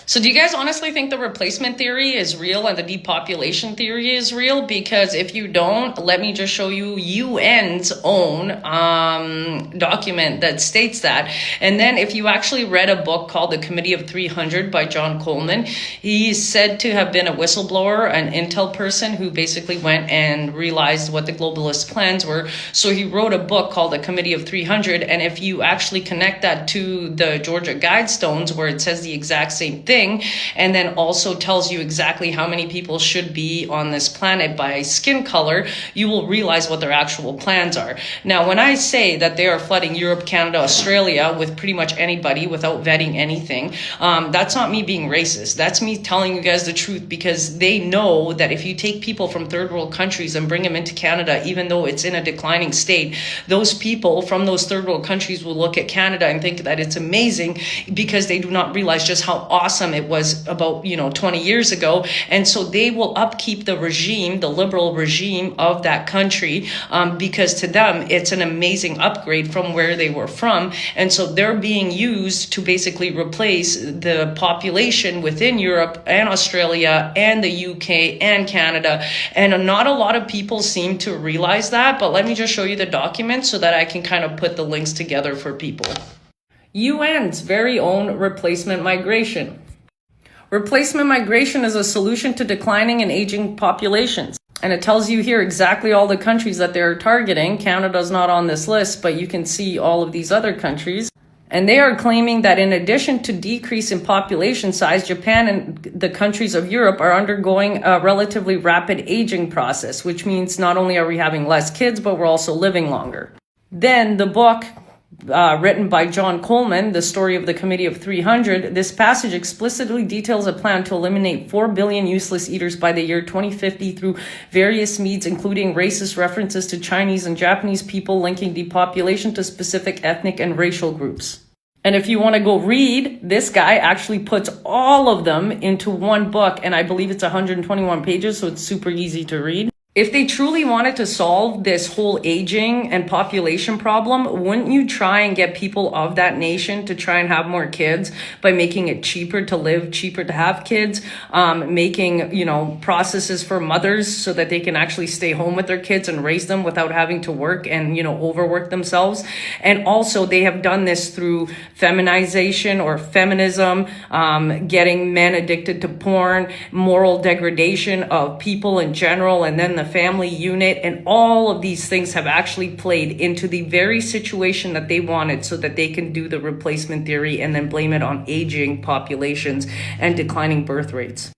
So do you guys honestly think the replacement theory is real and the depopulation theory is real? Because if you don't, let me just show you UN's own document that states that. And then if you actually read a book called The Committee of 300 by John Coleman, he's said to have been a whistleblower, an intel person who basically went and realized what the globalist plans were. So he wrote a book called The Committee of 300. And if you actually connect that to the Georgia Guidestones, where it says the exact same thing, and then also tells you exactly how many people should be on this planet by skin color, you will realize what their actual plans are. Now, when I say that they are flooding Europe, Canada, Australia with pretty much anybody without vetting anything, that's not me being racist. That's me telling you guys the truth, because they know that if you take people from third world countries and bring them into Canada, even though it's in a declining state, those people from those third world countries will look at Canada and think that it's amazing, because they do not realize just how awesome it was about 20 years ago. And so they will upkeep the regime, the liberal regime of that country, because to them it's an amazing upgrade from where they were from. And so they're being used to basically replace the population within Europe and Australia and the UK and Canada. And not a lot of people seem to realize that, but let me just show you the document so that I can kind of put the links together for people. UN's very own replacement migration. Replacement migration is a solution to declining and aging populations. And it tells you here exactly all the countries that they're targeting. Canada's not on this list, but you can see all of these other countries. And they are claiming that in addition to decrease in population size, Japan and the countries of Europe are undergoing a relatively rapid aging process, which means not only are we having less kids, but we're also living longer. Then the book written by John Coleman, The Story of the Committee of 300, this passage explicitly details a plan to eliminate 4 billion useless eaters by the year 2050 through various means, including racist references to Chinese and Japanese people, linking depopulation to specific ethnic and racial groups. And if you want to go read, this guy actually puts all of them into one book, and I believe it's 121 pages, so it's super easy to read. If they truly wanted to solve this whole aging and population problem, wouldn't you try and get people of that nation to try and have more kids by making it cheaper to live, cheaper to have kids, making, processes for mothers so that they can actually stay home with their kids and raise them without having to work and, overwork themselves. And also they have done this through feminization or feminism, getting men addicted to porn, moral degradation of people in general, and then the family unit, and all of these things have actually played into the very situation that they wanted so that they can do the replacement theory and then blame it on aging populations and declining birth rates.